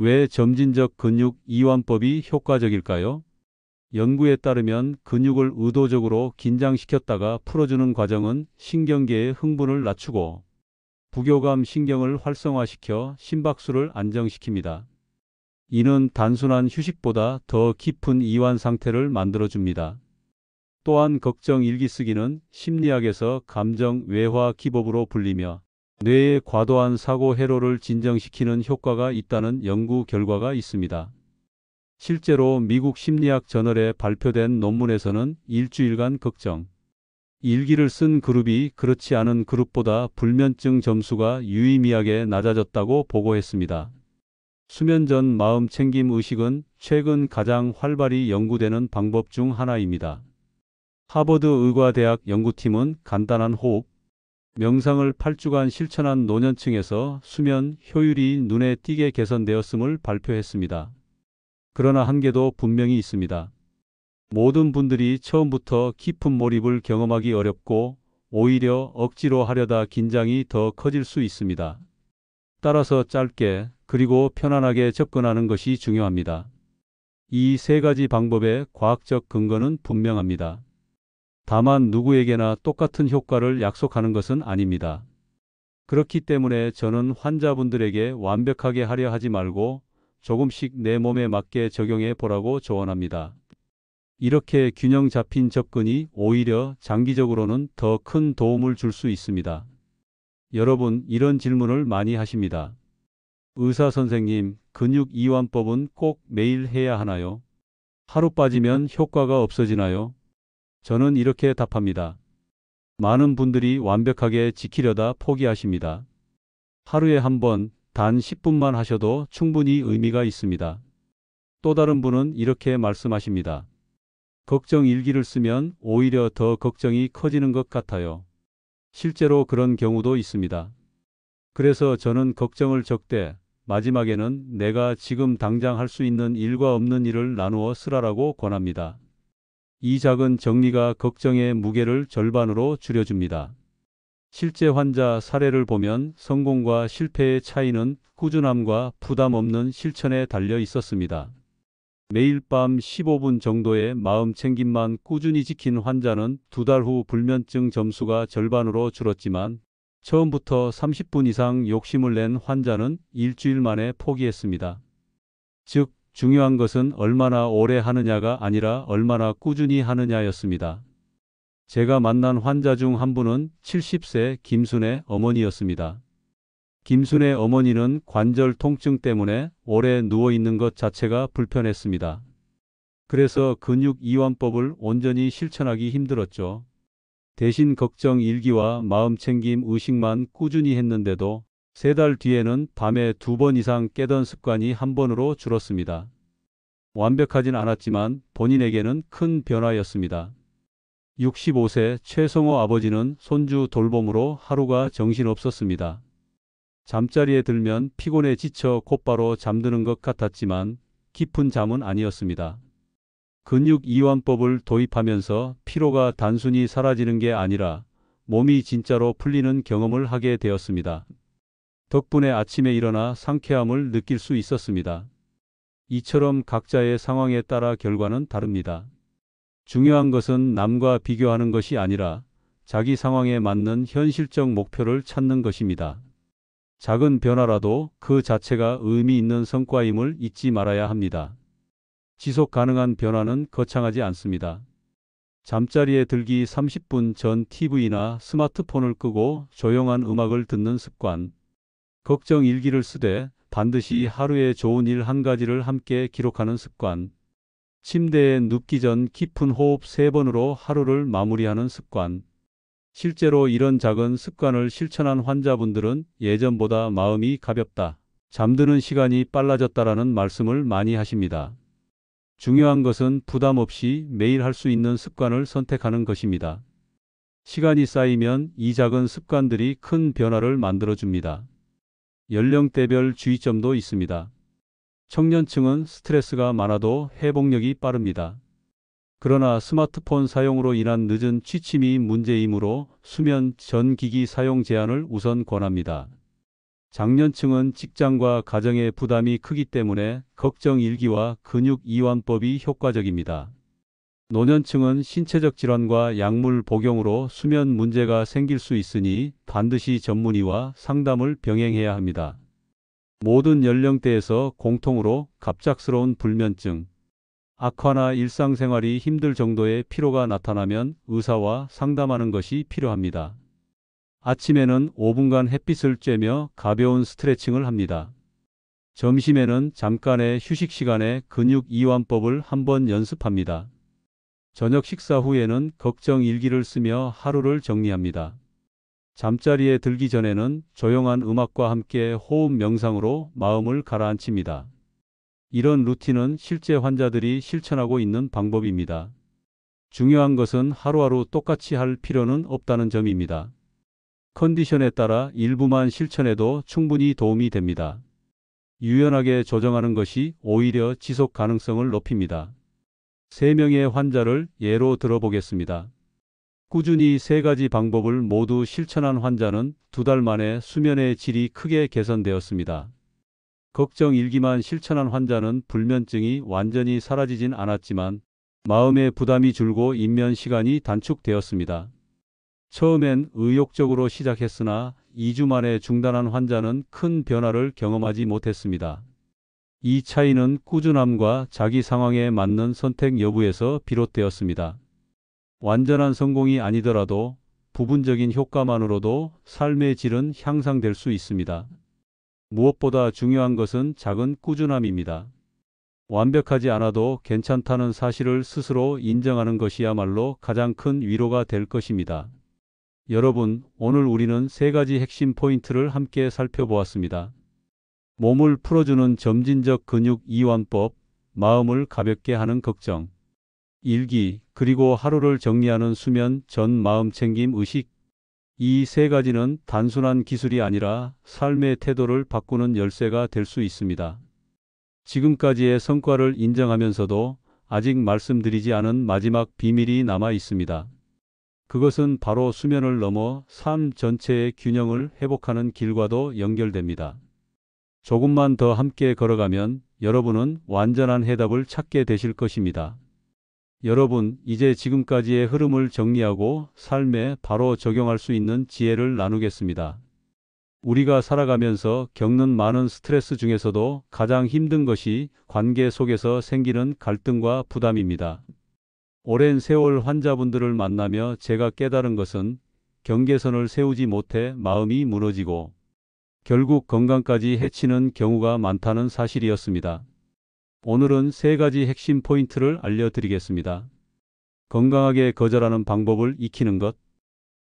왜 점진적 근육 이완법이 효과적일까요? 연구에 따르면 근육을 의도적으로 긴장시켰다가 풀어주는 과정은 신경계의 흥분을 낮추고 부교감 신경을 활성화시켜 심박수를 안정시킵니다. 이는 단순한 휴식보다 더 깊은 이완 상태를 만들어줍니다. 또한 걱정 일기 쓰기는 심리학에서 감정 외화 기법으로 불리며 뇌의 과도한 사고 회로를 진정시키는 효과가 있다는 연구 결과가 있습니다. 실제로 미국 심리학 저널에 발표된 논문에서는 일주일간 걱정 일기를 쓴 그룹이 그렇지 않은 그룹보다 불면증 점수가 유의미하게 낮아졌다고 보고했습니다. 수면 전 마음 챙김 의식은 최근 가장 활발히 연구되는 방법 중 하나입니다. 하버드 의과대학 연구팀은 간단한 호흡, 명상을 8주간 실천한 노년층에서 수면 효율이 눈에 띄게 개선되었음을 발표했습니다. 그러나 한계도 분명히 있습니다. 모든 분들이 처음부터 깊은 몰입을 경험하기 어렵고 오히려 억지로 하려다 긴장이 더 커질 수 있습니다. 따라서 짧게 그리고 편안하게 접근하는 것이 중요합니다. 이 세 가지 방법의 과학적 근거는 분명합니다. 다만 누구에게나 똑같은 효과를 약속하는 것은 아닙니다. 그렇기 때문에 저는 환자분들에게 완벽하게 하려 하지 말고 조금씩 내 몸에 맞게 적용해 보라고 조언합니다. 이렇게 균형 잡힌 접근이 오히려 장기적으로는 더 큰 도움을 줄 수 있습니다. 여러분, 이런 질문을 많이 하십니다. 의사 선생님, 근육 이완법은 꼭 매일 해야 하나요? 하루 빠지면 효과가 없어지나요? 저는 이렇게 답합니다. 많은 분들이 완벽하게 지키려다 포기하십니다. 하루에 한 번, 단 10분만 하셔도 충분히 의미가 있습니다. 또 다른 분은 이렇게 말씀하십니다. 걱정 일기를 쓰면 오히려 더 걱정이 커지는 것 같아요. 실제로 그런 경우도 있습니다. 그래서 저는 걱정을 적되 마지막에는 내가 지금 당장 할 수 있는 일과 없는 일을 나누어 쓰라라고 권합니다. 이 작은 정리가 걱정의 무게를 절반으로 줄여줍니다. 실제 환자 사례를 보면 성공과 실패의 차이는 꾸준함과 부담 없는 실천에 달려 있었습니다. 매일 밤 15분 정도의 마음 챙김만 꾸준히 지킨 환자는 2달 후 불면증 점수가 절반으로 줄었지만 처음부터 30분 이상 욕심을 낸 환자는 일주일 만에 포기했습니다. 즉, 중요한 것은 얼마나 오래 하느냐가 아니라 얼마나 꾸준히 하느냐였습니다. 제가 만난 환자 중 한 분은 70세 김순의 어머니였습니다. 김순의 어머니는 관절 통증 때문에 오래 누워있는 것 자체가 불편했습니다. 그래서 근육 이완법을 온전히 실천하기 힘들었죠. 대신 걱정 일기와 마음 챙김 의식만 꾸준히 했는데도 3달 뒤에는 밤에 2번 이상 깨던 습관이 1번으로 줄었습니다. 완벽하진 않았지만 본인에게는 큰 변화였습니다. 65세 최성호 아버지는 손주 돌봄으로 하루가 정신없었습니다. 잠자리에 들면 피곤해 지쳐 곧바로 잠드는 것 같았지만 깊은 잠은 아니었습니다. 근육 이완법을 도입하면서 피로가 단순히 사라지는 게 아니라 몸이 진짜로 풀리는 경험을 하게 되었습니다. 덕분에 아침에 일어나 상쾌함을 느낄 수 있었습니다. 이처럼 각자의 상황에 따라 결과는 다릅니다. 중요한 것은 남과 비교하는 것이 아니라 자기 상황에 맞는 현실적 목표를 찾는 것입니다. 작은 변화라도 그 자체가 의미 있는 성과임을 잊지 말아야 합니다. 지속 가능한 변화는 거창하지 않습니다. 잠자리에 들기 30분 전 TV나 스마트폰을 끄고 조용한 음악을 듣는 습관, 걱정 일기를 쓰되 반드시 하루에 좋은 일 한 가지를 함께 기록하는 습관, 침대에 눕기 전 깊은 호흡 3번으로 하루를 마무리하는 습관. 실제로 이런 작은 습관을 실천한 환자분들은 예전보다 마음이 가볍다, 잠드는 시간이 빨라졌다라는 말씀을 많이 하십니다. 중요한 것은 부담 없이 매일 할 수 있는 습관을 선택하는 것입니다. 시간이 쌓이면 이 작은 습관들이 큰 변화를 만들어줍니다. 연령대별 주의점도 있습니다. 청년층은 스트레스가 많아도 회복력이 빠릅니다. 그러나 스마트폰 사용으로 인한 늦은 취침이 문제이므로 수면 전 기기 사용 제한을 우선 권합니다. 장년층은 직장과 가정의 부담이 크기 때문에 걱정 일기와 근육 이완법이 효과적입니다. 노년층은 신체적 질환과 약물 복용으로 수면 문제가 생길 수 있으니 반드시 전문의와 상담을 병행해야 합니다. 모든 연령대에서 공통으로 갑작스러운 불면증, 악화나 일상생활이 힘들 정도의 피로가 나타나면 의사와 상담하는 것이 필요합니다. 아침에는 5분간 햇빛을 쬐며 가벼운 스트레칭을 합니다. 점심에는 잠깐의 휴식 시간에 근육 이완법을 한번 연습합니다. 저녁 식사 후에는 걱정 일기를 쓰며 하루를 정리합니다. 잠자리에 들기 전에는 조용한 음악과 함께 호흡 명상으로 마음을 가라앉힙니다. 이런 루틴은 실제 환자들이 실천하고 있는 방법입니다. 중요한 것은 하루하루 똑같이 할 필요는 없다는 점입니다. 컨디션에 따라 일부만 실천해도 충분히 도움이 됩니다. 유연하게 조정하는 것이 오히려 지속 가능성을 높입니다. 3명의 환자를 예로 들어보겠습니다. 꾸준히 3가지 방법을 모두 실천한 환자는 2달 만에 수면의 질이 크게 개선되었습니다. 걱정 일기만 실천한 환자는 불면증이 완전히 사라지진 않았지만 마음의 부담이 줄고 입면 시간이 단축되었습니다. 처음엔 의욕적으로 시작했으나 2주 만에 중단한 환자는 큰 변화를 경험하지 못했습니다. 이 차이는 꾸준함과 자기 상황에 맞는 선택 여부에서 비롯되었습니다. 완전한 성공이 아니더라도 부분적인 효과만으로도 삶의 질은 향상될 수 있습니다. 무엇보다 중요한 것은 작은 꾸준함입니다. 완벽하지 않아도 괜찮다는 사실을 스스로 인정하는 것이야말로 가장 큰 위로가 될 것입니다. 여러분, 오늘 우리는 3가지 핵심 포인트를 함께 살펴보았습니다. 몸을 풀어주는 점진적 근육 이완법, 마음을 가볍게 하는 걱정, 일기, 그리고 하루를 정리하는 수면 전 마음 챙김 의식. 이 3가지는 단순한 기술이 아니라 삶의 태도를 바꾸는 열쇠가 될 수 있습니다. 지금까지의 성과를 인정하면서도 아직 말씀드리지 않은 마지막 비밀이 남아 있습니다. 그것은 바로 수면을 넘어 삶 전체의 균형을 회복하는 길과도 연결됩니다. 조금만 더 함께 걸어가면 여러분은 완전한 해답을 찾게 되실 것입니다. 여러분, 이제 지금까지의 흐름을 정리하고 삶에 바로 적용할 수 있는 지혜를 나누겠습니다. 우리가 살아가면서 겪는 많은 스트레스 중에서도 가장 힘든 것이 관계 속에서 생기는 갈등과 부담입니다. 오랜 세월 환자분들을 만나며 제가 깨달은 것은 경계선을 세우지 못해 마음이 무너지고 결국 건강까지 해치는 경우가 많다는 사실이었습니다. 오늘은 3가지 핵심 포인트를 알려드리겠습니다. 건강하게 거절하는 방법을 익히는 것,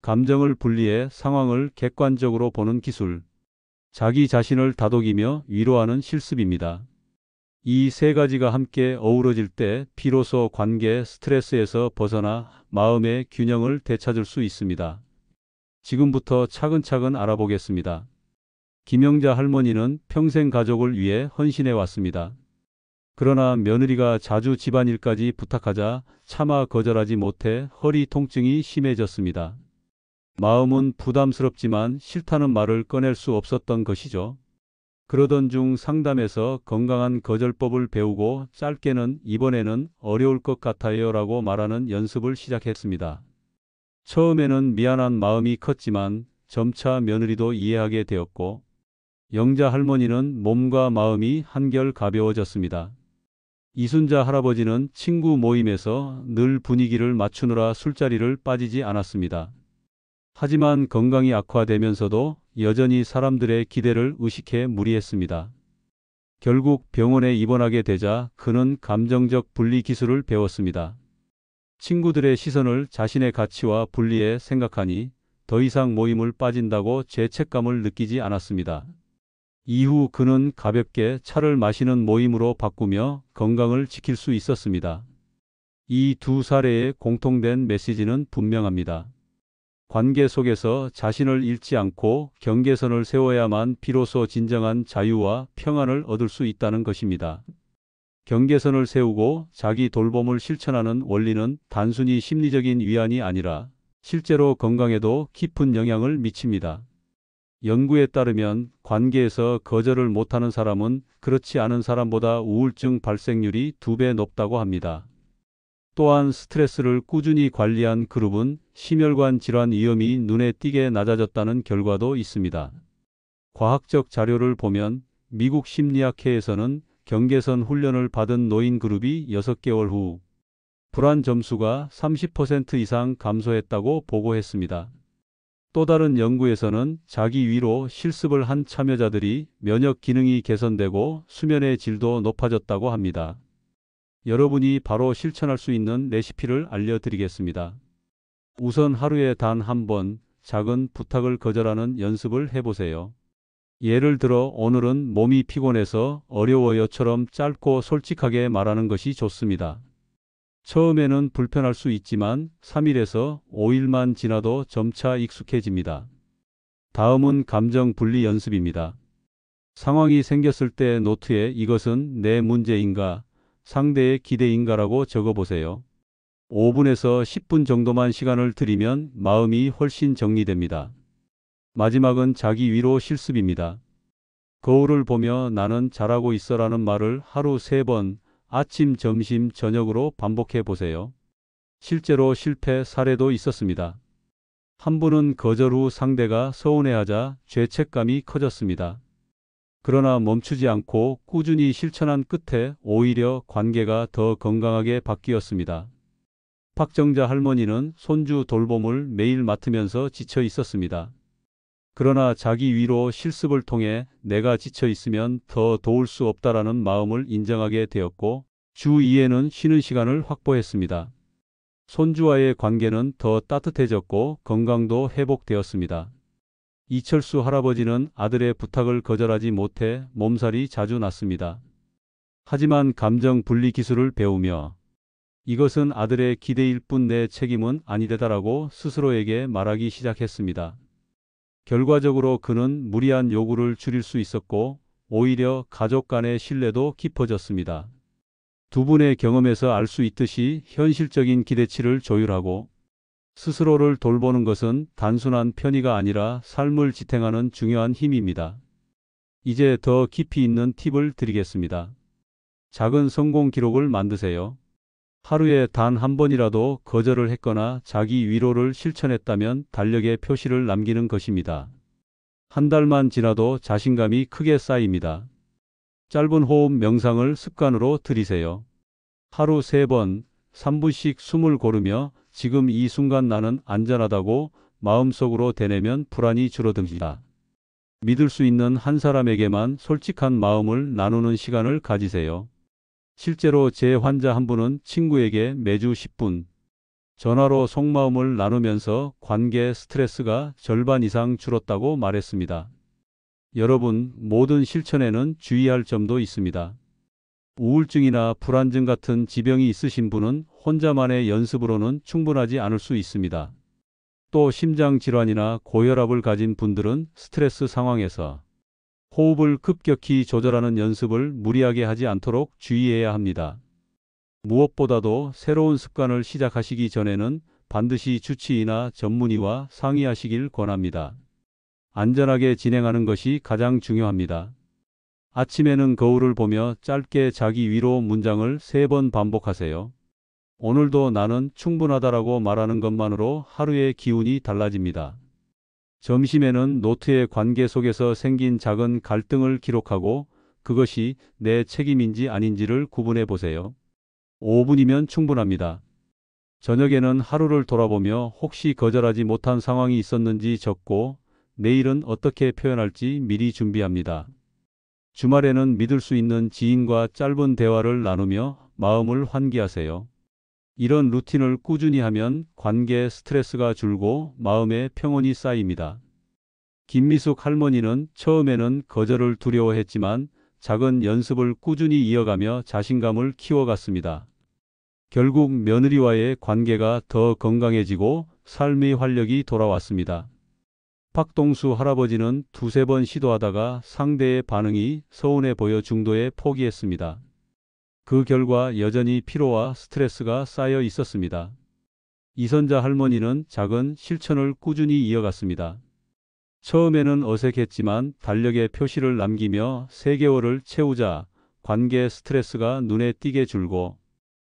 감정을 분리해 상황을 객관적으로 보는 기술, 자기 자신을 다독이며 위로하는 실습입니다. 이 3가지가 함께 어우러질 때 비로소 관계 스트레스에서 벗어나 마음의 균형을 되찾을 수 있습니다. 지금부터 차근차근 알아보겠습니다. 김영자 할머니는 평생 가족을 위해 헌신해 왔습니다. 그러나 며느리가 자주 집안일까지 부탁하자 차마 거절하지 못해 허리 통증이 심해졌습니다. 마음은 부담스럽지만 싫다는 말을 꺼낼 수 없었던 것이죠. 그러던 중 상담에서 건강한 거절법을 배우고 짧게는 이번에는 어려울 것 같아요 라고 말하는 연습을 시작했습니다. 처음에는 미안한 마음이 컸지만 점차 며느리도 이해하게 되었고 영자 할머니는 몸과 마음이 한결 가벼워졌습니다. 이순자 할아버지는 친구 모임에서 늘 분위기를 맞추느라 술자리를 빠지지 않았습니다. 하지만 건강이 악화되면서도 여전히 사람들의 기대를 의식해 무리했습니다. 결국 병원에 입원하게 되자 그는 감정적 분리 기술을 배웠습니다. 친구들의 시선을 자신의 가치와 분리해 생각하니 더 이상 모임을 빠진다고 죄책감을 느끼지 않았습니다. 이후 그는 가볍게 차를 마시는 모임으로 바꾸며 건강을 지킬 수 있었습니다. 이 2사례의 공통된 메시지는 분명합니다. 관계 속에서 자신을 잃지 않고 경계선을 세워야만 비로소 진정한 자유와 평안을 얻을 수 있다는 것입니다. 경계선을 세우고 자기 돌봄을 실천하는 원리는 단순히 심리적인 위안이 아니라 실제로 건강에도 깊은 영향을 미칩니다. 연구에 따르면 관계에서 거절을 못하는 사람은 그렇지 않은 사람보다 우울증 발생률이 2배 높다고 합니다. 또한 스트레스를 꾸준히 관리한 그룹은 심혈관 질환 위험이 눈에 띄게 낮아졌다는 결과도 있습니다. 과학적 자료를 보면 미국 심리학회에서는 경계선 훈련을 받은 노인 그룹이 6개월 후 불안 점수가 30% 이상 감소했다고 보고했습니다. 또 다른 연구에서는 자기 위로 실습을 한 참여자들이 면역 기능이 개선되고 수면의 질도 높아졌다고 합니다. 여러분이 바로 실천할 수 있는 레시피를 알려드리겠습니다. 우선 하루에 단 한 번 작은 부탁을 거절하는 연습을 해보세요. 예를 들어 오늘은 몸이 피곤해서 어려워요처럼 짧고 솔직하게 말하는 것이 좋습니다. 처음에는 불편할 수 있지만 3일에서 5일만 지나도 점차 익숙해집니다. 다음은 감정 분리 연습입니다. 상황이 생겼을 때 노트에 이것은 내 문제인가, 상대의 기대인가라고 적어보세요. 5분에서 10분 정도만 시간을 들이면 마음이 훨씬 정리됩니다. 마지막은 자기 위로 실습입니다. 거울을 보며 나는 잘하고 있어라는 말을 하루 3번 아침, 점심, 저녁으로 반복해 보세요. 실제로 실패 사례도 있었습니다. 한 분은 거절 후 상대가 서운해하자 죄책감이 커졌습니다. 그러나 멈추지 않고 꾸준히 실천한 끝에 오히려 관계가 더 건강하게 바뀌었습니다. 박정자 할머니는 손주 돌봄을 매일 맡으면서 지쳐 있었습니다. 그러나 자기 위로 실습을 통해 내가 지쳐 있으면 더 도울 수 없다라는 마음을 인정하게 되었고 주 2회는 쉬는 시간을 확보했습니다. 손주와의 관계는 더 따뜻해졌고 건강도 회복되었습니다. 이철수 할아버지는 아들의 부탁을 거절하지 못해 몸살이 자주 났습니다. 하지만 감정 분리 기술을 배우며 이것은 아들의 기대일 뿐 내 책임은 아니다라고 스스로에게 말하기 시작했습니다. 결과적으로 그는 무리한 요구를 줄일 수 있었고 오히려 가족 간의 신뢰도 깊어졌습니다. 두 분의 경험에서 알 수 있듯이 현실적인 기대치를 조율하고 스스로를 돌보는 것은 단순한 편의가 아니라 삶을 지탱하는 중요한 힘입니다. 이제 더 깊이 있는 팁을 드리겠습니다. 작은 성공 기록을 만드세요. 하루에 단 한 번이라도 거절을 했거나 자기 위로를 실천했다면 달력에 표시를 남기는 것입니다. 한 달만 지나도 자신감이 크게 쌓입니다. 짧은 호흡 명상을 습관으로 들이세요. 하루 3번, 3분씩 숨을 고르며 지금 이 순간 나는 안전하다고 마음속으로 되뇌면 불안이 줄어듭니다. 믿을 수 있는 한 사람에게만 솔직한 마음을 나누는 시간을 가지세요. 실제로 제 환자 한 분은 친구에게 매주 10분 전화로 속마음을 나누면서 관계 스트레스가 절반 이상 줄었다고 말했습니다. 여러분, 모든 실천에는 주의할 점도 있습니다. 우울증이나 불안증 같은 지병이 있으신 분은 혼자만의 연습으로는 충분하지 않을 수 있습니다. 또 심장질환이나 고혈압을 가진 분들은 스트레스 상황에서 호흡을 급격히 조절하는 연습을 무리하게 하지 않도록 주의해야 합니다. 무엇보다도 새로운 습관을 시작하시기 전에는 반드시 주치의나 전문의와 상의하시길 권합니다. 안전하게 진행하는 것이 가장 중요합니다. 아침에는 거울을 보며 짧게 자기 위로 문장을 3번 반복하세요. 오늘도 나는 충분하다라고 말하는 것만으로 하루의 기운이 달라집니다. 점심에는 노트의 관계 속에서 생긴 작은 갈등을 기록하고 그것이 내 책임인지 아닌지를 구분해 보세요. 5분이면 충분합니다. 저녁에는 하루를 돌아보며 혹시 거절하지 못한 상황이 있었는지 적고 내일은 어떻게 표현할지 미리 준비합니다. 주말에는 믿을 수 있는 지인과 짧은 대화를 나누며 마음을 환기하세요. 이런 루틴을 꾸준히 하면 관계 스트레스가 줄고 마음의 평온이 쌓입니다. 김미숙 할머니는 처음에는 거절을 두려워했지만 작은 연습을 꾸준히 이어가며 자신감을 키워갔습니다. 결국 며느리와의 관계가 더 건강해지고 삶의 활력이 돌아왔습니다. 박동수 할아버지는 2-3번 시도하다가 상대의 반응이 서운해 보여 중도에 포기했습니다. 그 결과 여전히 피로와 스트레스가 쌓여 있었습니다. 이선자 할머니는 작은 실천을 꾸준히 이어갔습니다. 처음에는 어색했지만 달력에 표시를 남기며 3개월을 채우자 관계 스트레스가 눈에 띄게 줄고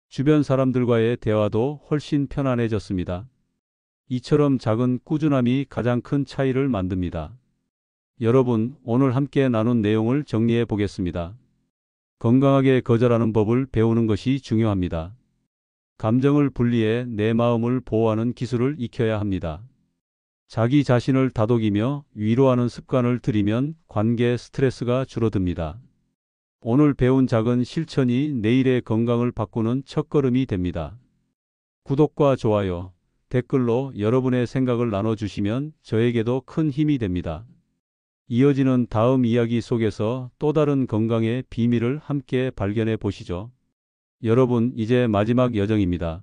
주변 사람들과의 대화도 훨씬 편안해졌습니다. 이처럼 작은 꾸준함이 가장 큰 차이를 만듭니다. 여러분, 오늘 함께 나눈 내용을 정리해 보겠습니다. 건강하게 거절하는 법을 배우는 것이 중요합니다. 감정을 분리해 내 마음을 보호하는 기술을 익혀야 합니다. 자기 자신을 다독이며 위로하는 습관을 들이면 관계 스트레스가 줄어듭니다. 오늘 배운 작은 실천이 내일의 건강을 바꾸는 첫걸음이 됩니다. 구독과 좋아요, 댓글로 여러분의 생각을 나눠주시면 저에게도 큰 힘이 됩니다. 이어지는 다음 이야기 속에서 또 다른 건강의 비밀을 함께 발견해 보시죠. 여러분, 이제 마지막 여정입니다.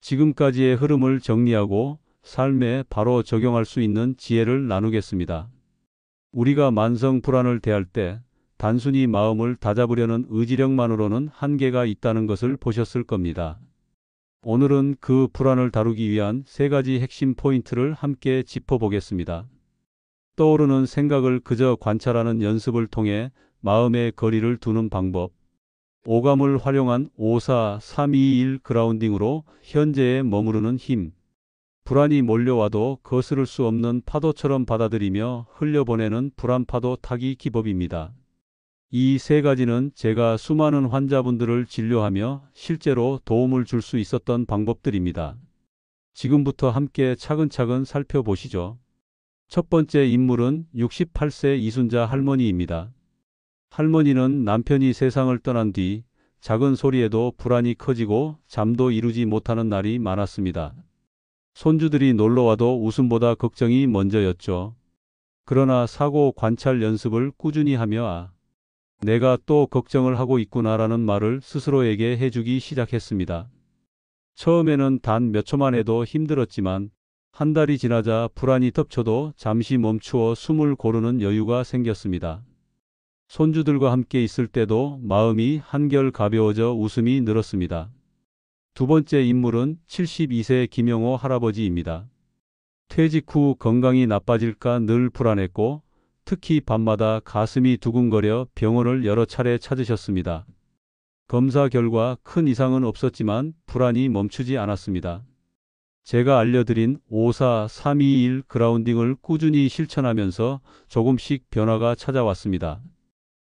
지금까지의 흐름을 정리하고 삶에 바로 적용할 수 있는 지혜를 나누겠습니다. 우리가 만성 불안을 대할 때 단순히 마음을 다잡으려는 의지력만으로는 한계가 있다는 것을 보셨을 겁니다. 오늘은 그 불안을 다루기 위한 3가지 핵심 포인트를 함께 짚어보겠습니다. 떠오르는 생각을 그저 관찰하는 연습을 통해 마음의 거리를 두는 방법. 오감을 활용한 5-4-3-2-1 그라운딩으로 현재에 머무르는 힘. 불안이 몰려와도 거스를 수 없는 파도처럼 받아들이며 흘려보내는 불안파도 타기 기법입니다. 이 3가지는 제가 수많은 환자분들을 진료하며 실제로 도움을 줄 수 있었던 방법들입니다. 지금부터 함께 차근차근 살펴보시죠. 첫 번째 인물은 68세 이순자 할머니입니다. 할머니는 남편이 세상을 떠난 뒤 작은 소리에도 불안이 커지고 잠도 이루지 못하는 날이 많았습니다. 손주들이 놀러와도 웃음보다 걱정이 먼저였죠. 그러나 사고 관찰 연습을 꾸준히 하며 내가 또 걱정을 하고 있구나라는 말을 스스로에게 해주기 시작했습니다. 처음에는 단 몇 초만 해도 힘들었지만 한 달이 지나자 불안이 덮쳐도 잠시 멈추어 숨을 고르는 여유가 생겼습니다. 손주들과 함께 있을 때도 마음이 한결 가벼워져 웃음이 늘었습니다. 두 번째 인물은 72세 김영호 할아버지입니다. 퇴직 후 건강이 나빠질까 늘 불안했고 특히 밤마다 가슴이 두근거려 병원을 여러 차례 찾으셨습니다. 검사 결과 큰 이상은 없었지만 불안이 멈추지 않았습니다. 제가 알려드린 5-4-3-2-1 그라운딩을 꾸준히 실천하면서 조금씩 변화가 찾아왔습니다.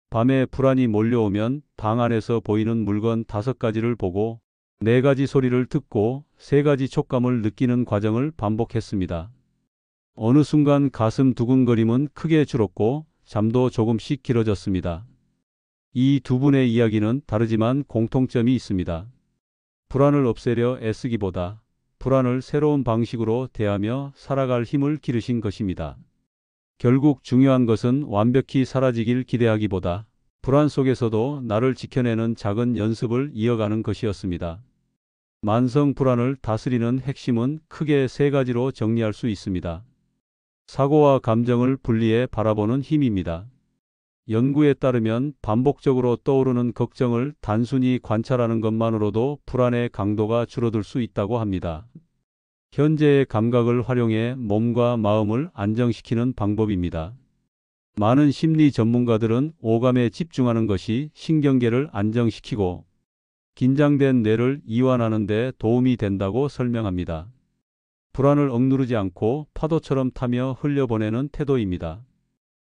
밤에 불안이 몰려오면 방 안에서 보이는 물건 5가지를 보고 4가지 소리를 듣고 3가지 촉감을 느끼는 과정을 반복했습니다. 어느 순간 가슴 두근거림은 크게 줄었고 잠도 조금씩 길어졌습니다. 이 두 분의 이야기는 다르지만 공통점이 있습니다. 불안을 없애려 애쓰기보다 불안을 새로운 방식으로 대하며 살아갈 힘을 기르신 것입니다. 결국 중요한 것은 완벽히 사라지길 기대하기보다 불안 속에서도 나를 지켜내는 작은 연습을 이어가는 것이었습니다. 만성 불안을 다스리는 핵심은 크게 3가지로 정리할 수 있습니다. 사고와 감정을 분리해 바라보는 힘입니다. 연구에 따르면 반복적으로 떠오르는 걱정을 단순히 관찰하는 것만으로도 불안의 강도가 줄어들 수 있다고 합니다. 현재의 감각을 활용해 몸과 마음을 안정시키는 방법입니다. 많은 심리 전문가들은 오감에 집중하는 것이 신경계를 안정시키고 긴장된 뇌를 이완하는 데 도움이 된다고 설명합니다. 불안을 억누르지 않고 파도처럼 타며 흘려보내는 태도입니다.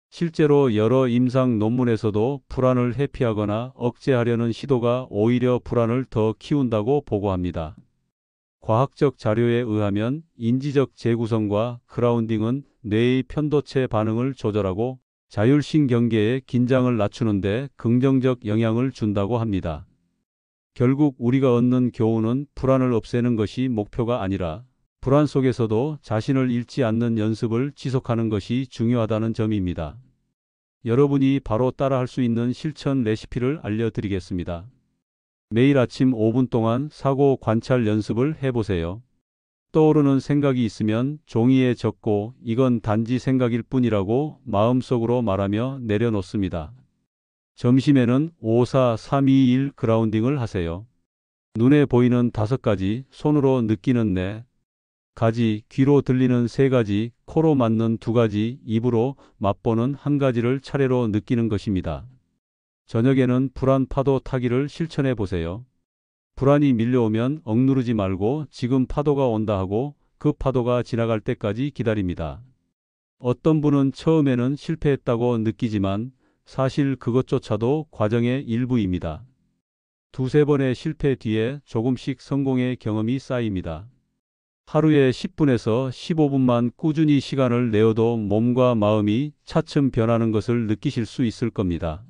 실제로 여러 임상 논문에서도 불안을 회피하거나 억제하려는 시도가 오히려 불안을 더 키운다고 보고합니다. 과학적 자료에 의하면 인지적 재구성과 그라운딩은 뇌의 편도체 반응을 조절하고 자율신경계의 긴장을 낮추는 데 긍정적 영향을 준다고 합니다. 결국 우리가 얻는 교훈은 불안을 없애는 것이 목표가 아니라 불안 속에서도 자신을 잃지 않는 연습을 지속하는 것이 중요하다는 점입니다. 여러분이 바로 따라할 수 있는 실천 레시피를 알려드리겠습니다. 매일 아침 5분 동안 사고 관찰 연습을 해보세요. 떠오르는 생각이 있으면 종이에 적고 이건 단지 생각일 뿐이라고 마음속으로 말하며 내려놓습니다. 점심에는 5-4-3-2-1 그라운딩을 하세요. 눈에 보이는 5가지, 손으로 느끼는 4가지, 귀로 들리는 3가지, 코로 맞는 2가지, 입으로 맛보는 1가지를 차례로 느끼는 것입니다. 저녁에는 불안 파도 타기를 실천해 보세요. 불안이 밀려오면 억누르지 말고 지금 파도가 온다 하고 그 파도가 지나갈 때까지 기다립니다. 어떤 분은 처음에는 실패했다고 느끼지만 사실 그것조차도 과정의 일부입니다. 두세 번의 실패 뒤에 조금씩 성공의 경험이 쌓입니다. 하루에 10분에서 15분만 꾸준히 시간을 내어도 몸과 마음이 차츰 변하는 것을 느끼실 수 있을 겁니다.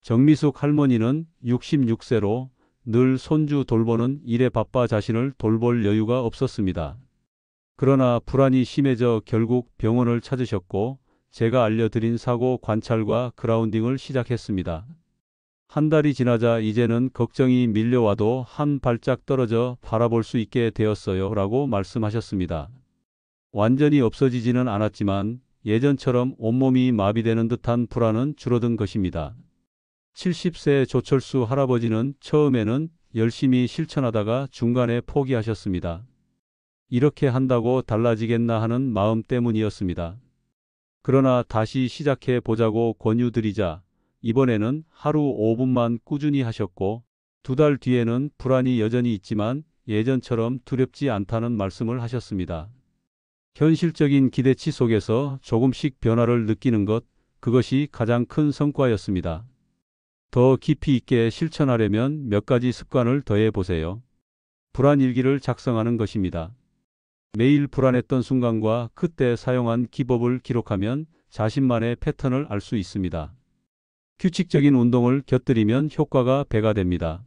정미숙 할머니는 66세로 늘 손주 돌보는 일에 바빠 자신을 돌볼 여유가 없었습니다. 그러나 불안이 심해져 결국 병원을 찾으셨고 제가 알려드린 사고 관찰과 그라운딩을 시작했습니다. 한 달이 지나자 이제는 걱정이 밀려와도 한 발짝 떨어져 바라볼 수 있게 되었어요 라고 말씀하셨습니다. 완전히 없어지지는 않았지만 예전처럼 온몸이 마비되는 듯한 불안은 줄어든 것입니다. 70세 조철수 할아버지는 처음에는 열심히 실천하다가 중간에 포기하셨습니다. 이렇게 한다고 달라지겠나 하는 마음 때문이었습니다. 그러나 다시 시작해 보자고 권유드리자 이번에는 하루 5분만 꾸준히 하셨고 2달 뒤에는 불안이 여전히 있지만 예전처럼 두렵지 않다는 말씀을 하셨습니다. 현실적인 기대치 속에서 조금씩 변화를 느끼는 것, 그것이 가장 큰 성과였습니다. 더 깊이 있게 실천하려면 몇 가지 습관을 더해 보세요. 불안 일기를 작성하는 것입니다. 매일 불안했던 순간과 그때 사용한 기법을 기록하면 자신만의 패턴을 알 수 있습니다. 규칙적인 운동을 곁들이면 효과가 배가 됩니다.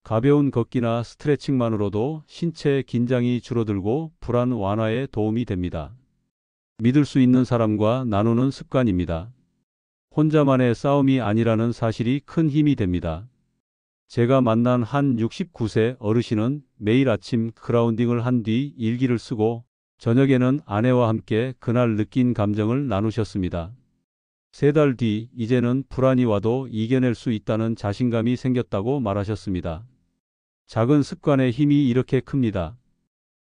가벼운 걷기나 스트레칭만으로도 신체 긴장이 줄어들고 불안 완화에 도움이 됩니다. 믿을 수 있는 사람과 나누는 습관입니다. 혼자만의 싸움이 아니라는 사실이 큰 힘이 됩니다. 제가 만난 한 69세 어르신은 매일 아침 그라운딩을 한 뒤 일기를 쓰고 저녁에는 아내와 함께 그날 느낀 감정을 나누셨습니다. 3달 뒤 이제는 불안이 와도 이겨낼 수 있다는 자신감이 생겼다고 말하셨습니다. 작은 습관의 힘이 이렇게 큽니다.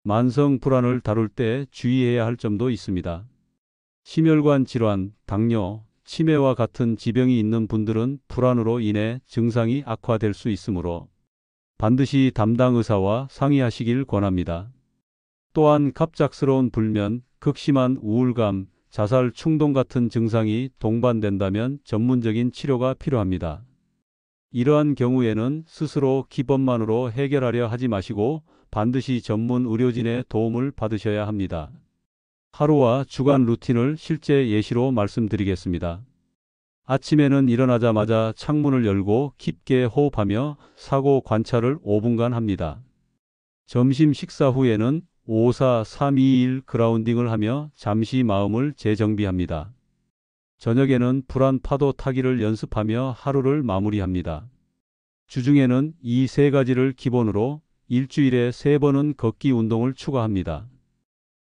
만성 불안을 다룰 때 주의해야 할 점도 있습니다. 심혈관 질환, 당뇨, 치매와 같은 지병이 있는 분들은 불안으로 인해 증상이 악화될 수 있으므로 반드시 담당 의사와 상의하시길 권합니다. 또한 갑작스러운 불면, 극심한 우울감, 자살 충동 같은 증상이 동반된다면 전문적인 치료가 필요합니다. 이러한 경우에는 스스로 기법만으로 해결하려 하지 마시고 반드시 전문 의료진의 도움을 받으셔야 합니다. 하루와 주간 루틴을 실제 예시로 말씀드리겠습니다. 아침에는 일어나자마자 창문을 열고 깊게 호흡하며 사고 관찰을 5분간 합니다. 점심 식사 후에는 5-4-3-2-1 그라운딩을 하며 잠시 마음을 재정비합니다. 저녁에는 불안 파도 타기를 연습하며 하루를 마무리합니다. 주중에는 이 3가지를 기본으로 일주일에 3번은 걷기 운동을 추가합니다.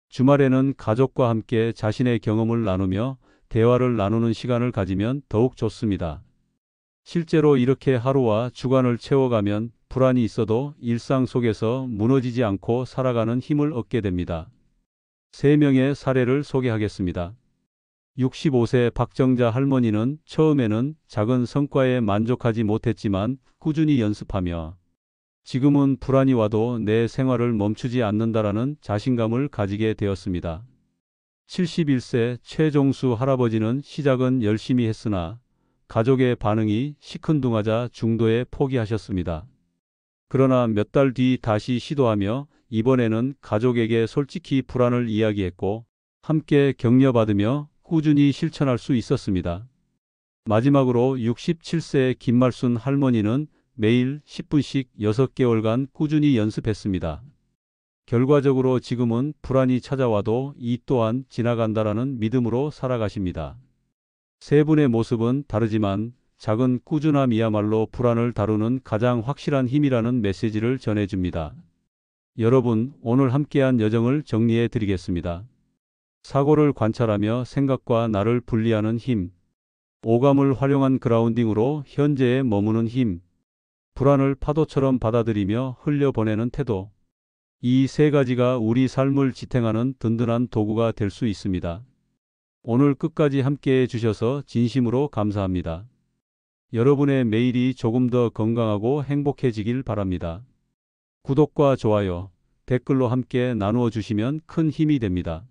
주말에는 가족과 함께 자신의 경험을 나누며 대화를 나누는 시간을 가지면 더욱 좋습니다. 실제로 이렇게 하루와 주간을 채워가면 불안이 있어도 일상 속에서 무너지지 않고 살아가는 힘을 얻게 됩니다. 3명의 사례를 소개하겠습니다. 65세 박정자 할머니는 처음에는 작은 성과에 만족하지 못했지만 꾸준히 연습하며 지금은 불안이 와도 내 생활을 멈추지 않는다라는 자신감을 가지게 되었습니다. 71세 최종수 할아버지는 시작은 열심히 했으나 가족의 반응이 시큰둥하자 중도에 포기하셨습니다. 그러나 몇 달 뒤 다시 시도하며 이번에는 가족에게 솔직히 불안을 이야기했고 함께 격려받으며 꾸준히 실천할 수 있었습니다. 마지막으로 67세 김말순 할머니는 매일 10분씩 6개월간 꾸준히 연습했습니다. 결과적으로 지금은 불안이 찾아와도 이 또한 지나간다라는 믿음으로 살아가십니다. 3분의 모습은 다르지만 작은 꾸준함이야말로 불안을 다루는 가장 확실한 힘이라는 메시지를 전해줍니다. 여러분, 오늘 함께한 여정을 정리해 드리겠습니다. 사고를 관찰하며 생각과 나를 분리하는 힘, 오감을 활용한 그라운딩으로 현재에 머무는 힘, 불안을 파도처럼 받아들이며 흘려보내는 태도. 이 3가지가 우리 삶을 지탱하는 든든한 도구가 될 수 있습니다. 오늘 끝까지 함께해 주셔서 진심으로 감사합니다. 여러분의 매일이 조금 더 건강하고 행복해지길 바랍니다. 구독과 좋아요, 댓글로 함께 나누어 주시면 큰 힘이 됩니다.